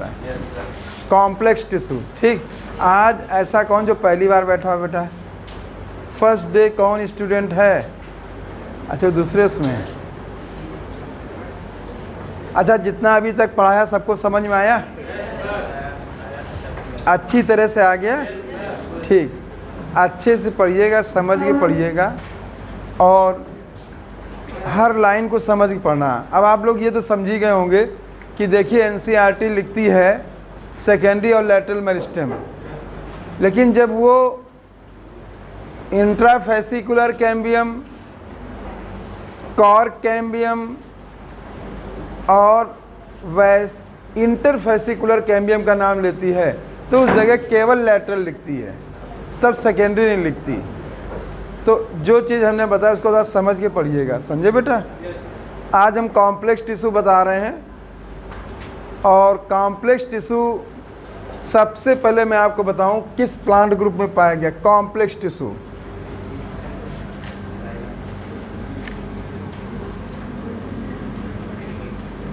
होता है, complex tissue. ठीक, आज ऐसा कौन जो पहली बार बैठा हो बेटा? फर्स्ट डे कौन स्टूडेंट है? अच्छा दूसरे उसमें है। अच्छा जितना अभी तक पढ़ाया सबको समझ में आया? अच्छी तरह से आ गया? ठीक, अच्छे से पढ़िएगा, समझ के पढ़िएगा और हर लाइन को समझ के पढ़ना। अब आप लोग ये तो समझ ही गए होंगे कि देखिए एनसीईआरटी लिखती है सेकेंडरी और लैटरल मेरिस्टेम, लेकिन जब वो इंट्राफेसिकुलर कैम्बियम, कॉर्क कैम्बियम और इंटरफेसिकुलर कैम्बियम का नाम लेती है तो उस जगह केवल लैटरल लिखती है, तब सेकेंडरी नहीं लिखती। तो जो चीज़ हमने बताया उसको थोड़ा समझ के पढ़िएगा, समझे बेटा? आज हम कॉम्प्लेक्स टिश्यू बता रहे हैं और कॉम्प्लेक्स टिश्यू सबसे पहले मैं आपको बताऊं किस प्लांट ग्रुप में पाया गया कॉम्प्लेक्स टिश्यू।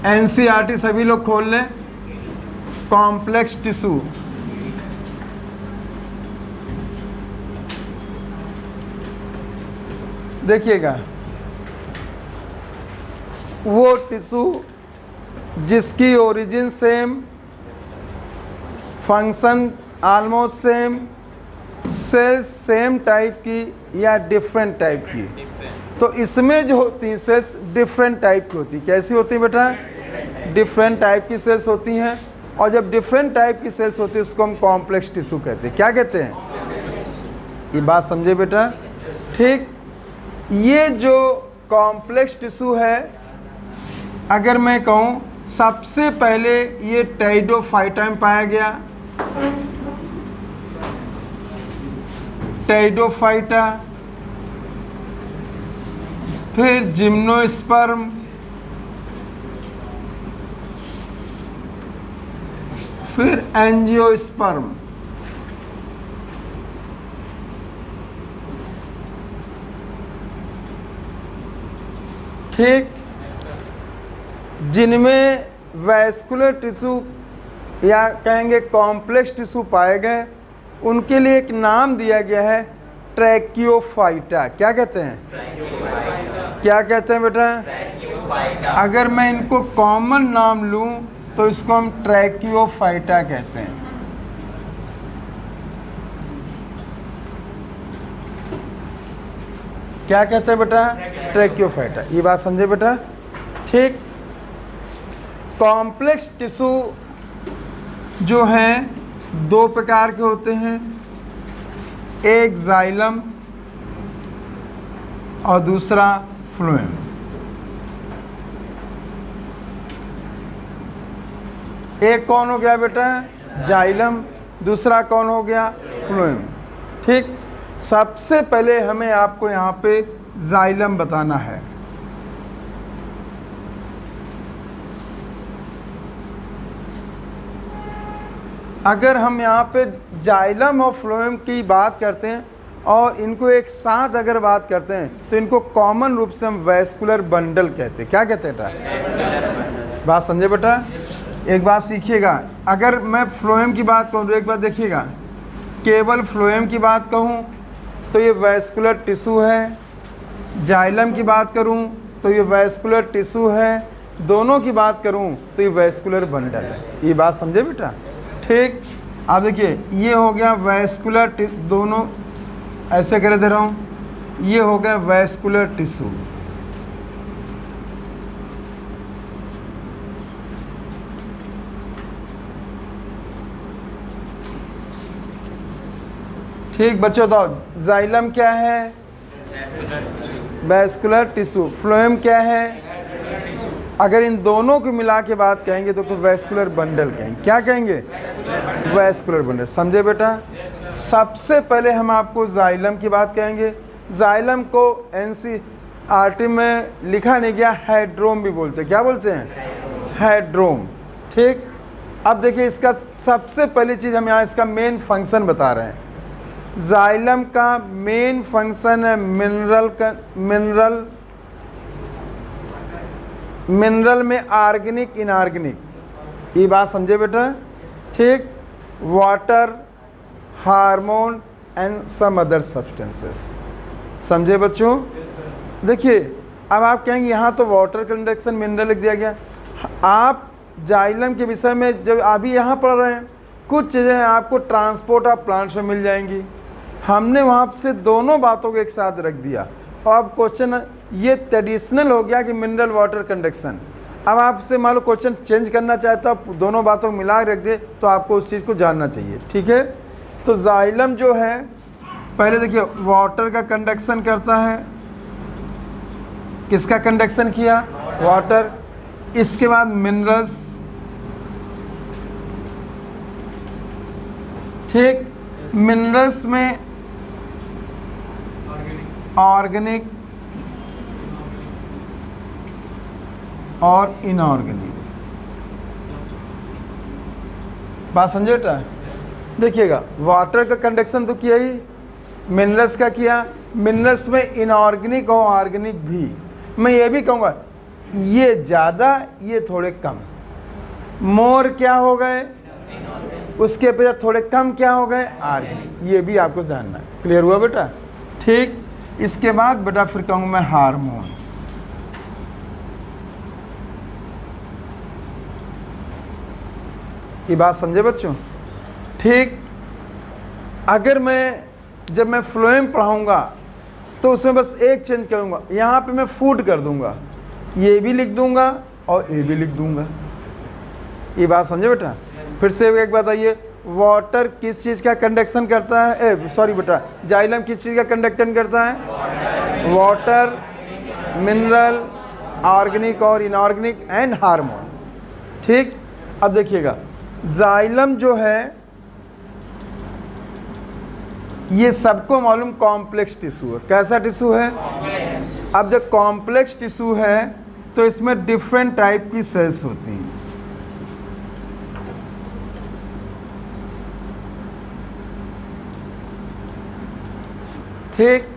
एनसीईआरटी सभी लोग खोल लें, कॉम्प्लेक्स टिश्यू। देखिएगा, वो टिश्यू जिसकी origin same, function almost same, cells same type की या डिफरेंट टाइप की। तो इसमें जो होती हैं सेल्स डिफरेंट टाइप की होती है। कैसी होती है बेटा? डिफरेंट टाइप की सेल्स होती हैं, और जब डिफरेंट टाइप की सेल्स होती है उसको हम कॉम्प्लेक्स टिश्यू कहते हैं। क्या कहते हैं? ये बात समझे बेटा? ठीक, ये जो कॉम्प्लेक्स टिश्यू है, अगर मैं कहूँ सबसे पहले ये टेरिडोफाइटा में पाया गया, टेरिडोफाइटा, फिर जिम्नोस्पर्म, फिर एंजियोस्पर्म। ठीक, जिनमें वैस्कुलर टिश्यू या कहेंगे कॉम्प्लेक्स टिश्यू पाए गए, उनके लिए एक नाम दिया गया है ट्रैकियोफाइटा। क्या कहते हैं? क्या कहते हैं बेटा? अगर मैं इनको कॉमन नाम लूं तो इसको हम ट्रैकियोफाइटा कहते हैं। क्या कहते हैं बेटा? ट्रैकियोफाइटा। ये बात समझे बेटा? ठीक, कॉम्प्लेक्स टिश्यू जो हैं दो प्रकार के होते हैं, एक जाइलम और दूसरा फ्लोएम। एक कौन हो गया बेटा? जाइलम, दूसरा कौन हो गया? फ्लोएम। ठीक, सबसे पहले हमें आपको यहाँ पे जाइलम बताना है। अगर हम यहाँ पे जाइलम और फ्लोएम की बात करते हैं और इनको एक साथ अगर बात करते हैं तो इनको कॉमन रूप से हम वैस्कुलर बंडल कहते हैं। क्या कहते हैं बेटा? बात समझे बेटा? एक बात सीखिएगा, अगर मैं फ्लोएम की बात कहूँ तो एक बात देखिएगा, केवल फ्लोएम की बात कहूँ तो ये वैस्कुलर टिश्यू है, जाइलम की बात करूँ तो ये वैस्कुलर टिश्यू है, दोनों की बात करूँ तो ये वैस्कुलर बंडल है। ये बात समझे बेटा? ठीक, अब देखिए ये हो गया वैस्कुलर, दोनों ऐसे कर दे रहा हूँ, ये हो गया वैस्कुलर टिश्यू। ठीक बच्चों, तो जाइलम क्या है? Vascular tissue. फ्लोएम क्या है? अगर इन दोनों को मिला के बात कहेंगे तो वैस्कुलर बंडल कहेंगे। क्या कहेंगे? Vascular bundle. समझे बेटा? सबसे पहले हम आपको जाइलम की बात कहेंगे। जाइलम को एनसीईआरटी में लिखा नहीं गया, हेड्रोम भी बोलते हैं। क्या बोलते हैं? हेड्रोम। ठीक, अब देखिए इसका सबसे पहली चीज़ हम यहाँ इसका मेन फंक्शन बता रहे हैं। जाइलम का मेन फंक्शन है मिनरल में ऑर्गेनिक इनऑर्गेनिक। ये बात समझे बेटा, ठीक। Water, hormone and some other substances, समझे बच्चों। देखिए अब आप कहेंगे यहाँ तो वाटर कंडक्शन मिनरल लिख दिया गया। आप जाइलम के विषय में जब अभी यहाँ पढ़ रहे हैं, कुछ चीज़ें आपको ट्रांसपोर्ट ऑफ प्लांट्स में मिल जाएंगी। हमने वहाँ से दोनों बातों को एक साथ रख दिया और अब क्वेश्चन ये ट्रेडिशनल हो गया कि मिनरल वाटर कंडक्शन। अब आपसे मान लो क्वेश्चन चेंज करना चाहता आप दोनों बातों को मिला रख दे तो आपको उस चीज़ को जानना चाहिए, ठीक है। तो जाइलम जो है पहले देखिए वाटर का कंडक्शन करता है। किसका कंडक्शन किया? वाटर। इसके बाद मिनरल्स, ठीक। मिनरल्स में ऑर्गेनिक और इनऑर्गेनिक। बात समझे बेटा। देखिएगा वाटर का कंडक्शन तो किया ही, मिनरल्स का किया। मिनरल्स में इनऑर्गेनिक और ऑर्गेनिक भी। मैं ये भी कहूँगा ये ज़्यादा ये थोड़े कम। मोर क्या हो गए, उसके अपेक्षा थोड़े कम क्या हो गए, ऑर्गेनिक। ये भी आपको जानना है। क्लियर हुआ बेटा, ठीक। इसके बाद बेटा फिर कहूँगा मैं हार्मोन्स। ये बात समझे बच्चों, ठीक। अगर मैं जब मैं फ्लोएम पढ़ाऊँगा तो उसमें बस एक चेंज करूँगा, यहाँ पे मैं फूड कर दूँगा, ये भी लिख दूँगा और ये भी लिख दूँगा। ये बात समझे बेटा। फिर से एक बात आइए, वाटर किस चीज़ का कंडक्शन करता है, सॉरी बेटा, जाइलम किस चीज़ का कंडक्शन करता है? वाटर, मिनरल, ऑर्गेनिक और इनऑर्गेनिक एंड हार्मोन्स, ठीक। अब देखिएगा जाइलम जो है ये सबको मालूम कॉम्प्लेक्स टिश्यू है। कैसा टिश्यू है? अब जब कॉम्प्लेक्स टिश्यू है तो इसमें डिफरेंट टाइप की सेल्स होती हैं। ठीक।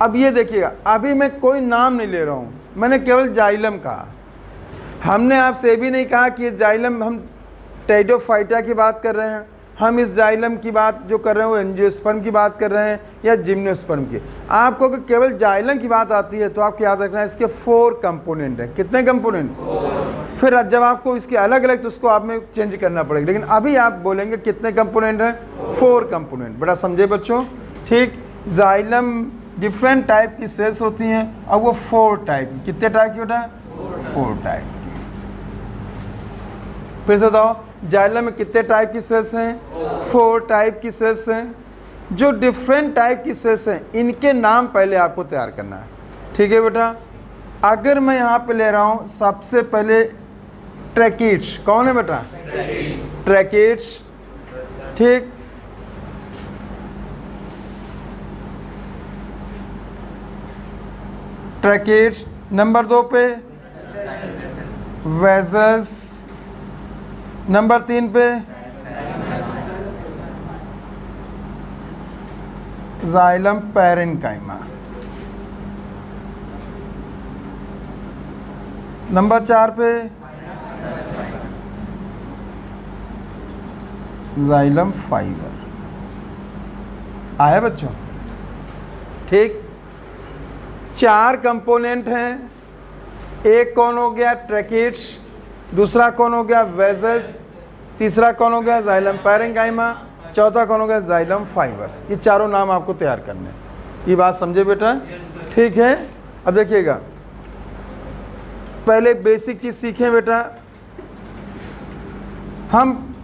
अब ये देखिएगा अभी मैं कोई नाम नहीं ले रहा हूँ, मैंने केवल जाइलम कहा। हमने आपसे ये भी नहीं कहा कि जाइलम हम टेरिडोफाइटा की बात कर रहे हैं, हम इस जाइलम की बात जो कर रहे हैं वो एंजियोस्पर्म की बात कर रहे हैं या जिम्नोस्पर्म की। आपको अगर केवल जाइलम की बात आती है तो आपको याद रखना है इसके 4 कंपोनेंट हैं। कितने कंपोनेंट? फिर जब आपको इसके अलग अलग तो उसको आप में चेंज करना पड़ेगा, लेकिन अभी आप बोलेंगे कितने कंपोनेंट हैं? 4 कंपोनेंट। बड़ा समझे बच्चों, ठीक। जाइलम डिफरेंट टाइप की सेल्स होती हैं और वो 4 टाइप। कितने टाइप की बेटा? 4 टाइप की। फिर से बताओ जाइलम में कितने टाइप की सेल्स हैं? 4 टाइप की सेल्स हैं। जो डिफरेंट टाइप की सेल्स हैं इनके नाम पहले आपको तैयार करना है, ठीक है बेटा। अगर मैं यहाँ पे ले रहा हूँ सबसे पहले ट्रैकिड्स। कौन है बेटा? ट्रैकिड्स, ठीक। ट्रैकिड्स। नंबर 2 पे वेजल्स। नंबर 3 पे जाइलम पैरेन्काइमा। नंबर 4 पे जाइलम फाइबर। आया बच्चों, ठीक। 4 कंपोनेंट हैं। एक कौन हो गया? ट्रैकिड्स। दूसरा कौन हो गया? वेजल्स। तीसरा कौन हो गया? Xylem parenchyma. चौथा कौन हो गया? Xylem fibres. ये चारों नाम आपको तैयार करने हैं। ये बात समझे बेटा, ठीक है। अब देखिएगा पहले बेसिक चीज़ सीखें बेटा हम।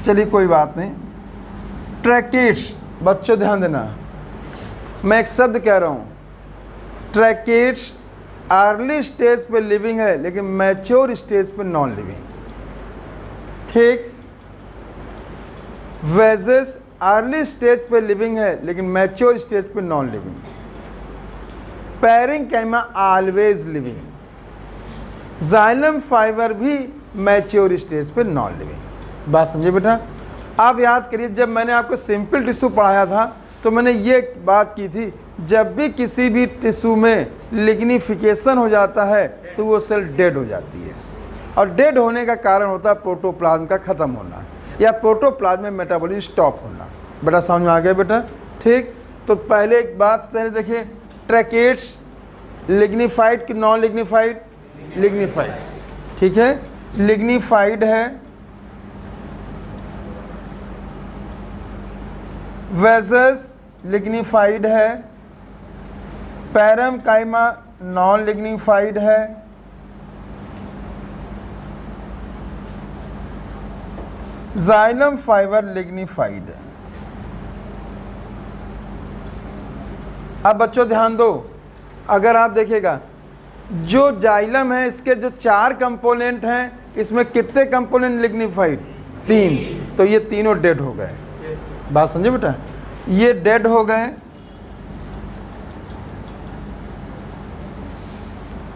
चलिए कोई बात नहीं। ट्रैकिड्स, बच्चों ध्यान देना, मैं एक शब्द कह रहा हूँ। ट्रैकिड्स अर्ली स्टेज पे लिविंग है लेकिन मैच्योर स्टेज पे नॉन लिविंग, ठीक। वेजल्स अर्ली स्टेज पे लिविंग है लेकिन मैच्योर स्टेज पे non living. Parenchyma always living. Xylem fibre भी मैच्योर स्टेज पे नॉन लिविंग। बात समझे बेटा। आप याद करिए जब मैंने आपको सिंपल टिश्यू पढ़ाया था तो मैंने ये बात की थी, जब भी किसी भी टिश्यू में लिग्निफिकेशन हो जाता है तो वो सेल डेड हो जाती है। और डेड होने का कारण होता है प्रोटोप्लाज्म का ख़त्म होना या प्रोटोप्लाज्म में मेटाबॉलिज्म स्टॉप होना। बेटा समझ में आ गया बेटा? ठीक। तो पहले एक बात पहले देखिए, ट्रैकेट्स लिग्निफाइड कि नॉन लिग्निफाइड? लिग्निफाइड। ठीक है, लिग्निफाइड है। वेसस लिग्निफाइड है। पैरेन्काइमा नॉन लिग्निफाइड है। जाइलम फाइबर लिग्निफाइड है। अब बच्चों ध्यान दो, अगर आप देखिएगा जो जाइलम है इसके जो 4 कंपोनेंट हैं, इसमें कितने कंपोनेंट लिग्निफाइड? 3। तो ये तीनों डेड हो गए। बात समझे बेटा? ये डेड हो गए,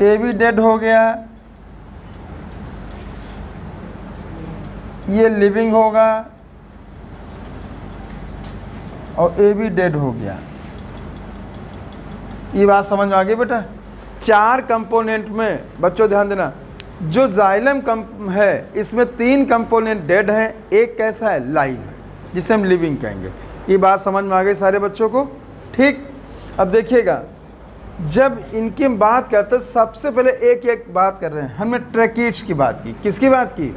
ये भी डेड हो गया, ये लिविंग होगा और ये भी डेड हो गया। ये बात समझ में आ गई बेटा? 4 कंपोनेंट में बच्चों ध्यान देना, जो जाइलम है इसमें 3 कंपोनेंट डेड हैं, एक कैसा है? लाइव है, जिसे हम लिविंग कहेंगे। ये बात समझ में आ गई सारे बच्चों को? ठीक। अब देखिएगा, जब इनकी बात करते हैं सबसे पहले एक बात कर रहे हैं, हमने ट्रैकेट्स की बात की। किसकी बात की?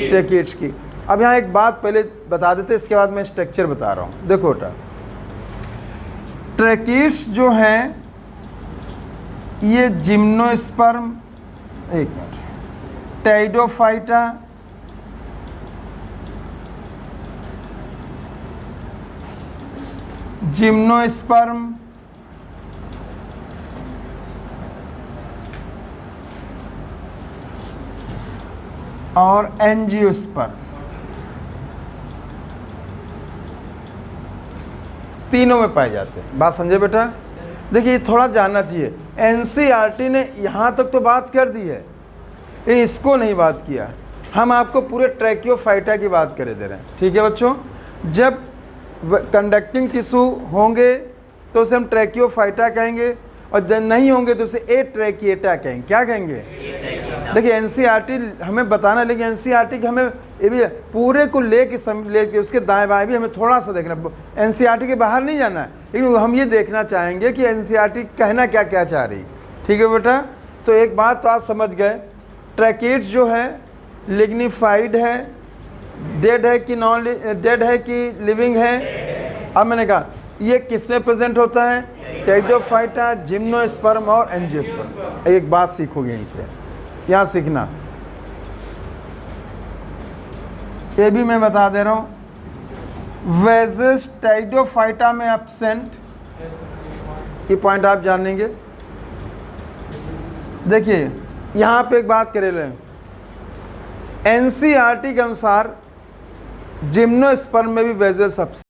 ट्रैकेट्स की। अब यहाँ एक बात पहले बता देते, इसके बाद मैं स्ट्रक्चर बता रहा हूँ। देखो बेटा, ट्रैकेट्स जो हैं ये जिम्नोस्पर्म, एक मिनट, टेरिडोफाइटा, जिम्नोस्पर्म, और एंजियोस्पर्म, तीनों में पाए जाते हैं। बात समझे बेटा? देखिए थोड़ा जानना चाहिए, एनसीईआरटी ने यहाँ तक तो बात कर दी है, लेकिन इसको नहीं बात किया। हम आपको पूरे ट्रैकियोफाइटा की बात करे दे रहे हैं। ठीक है बच्चों? जब कंडक्टिंग टिश्यू होंगे तो उसे हम ट्रैकियोफाइटा कहेंगे, और जब नहीं होंगे तो उसे एट्रैकिएटा कहेंगे। क्या कहेंगे? देखिए एनसीईआरटी हमें बताना, लेकिन एनसीईआरटी के हमें ये भी पूरे को लेके उसके दाएं बाएं भी हमें थोड़ा सा देखना। एनसीईआरटी के बाहर नहीं जाना है, लेकिन हम ये देखना चाहेंगे कि एनसीईआरटी कहना क्या क्या चाह रही। ठीक है बेटा? तो एक बात तो आप समझ गए, ट्रैकेट्स जो है लिग्निफाइड है, डेड है कि नॉन डेड है कि लिविंग है। अब मैंने कहा ये किसमें प्रेजेंट होता है? टेरिडोफाइटा, जिम्नोस्पर्म और एंजियोस्पर्म। एक बात सीखोगे यहीं पे, यहाँ सीखना, ये भी मैं बता दे रहा हूँ। वेसस टेरिडोफाइटा में एब्सेंट, ये पॉइंट आप जान लेंगे। देखिए यहाँ पे एक बात करे रहे, एनसीईआरटी के अनुसार जिम्नोस्पर्म में भी वेसस एब्सेंट।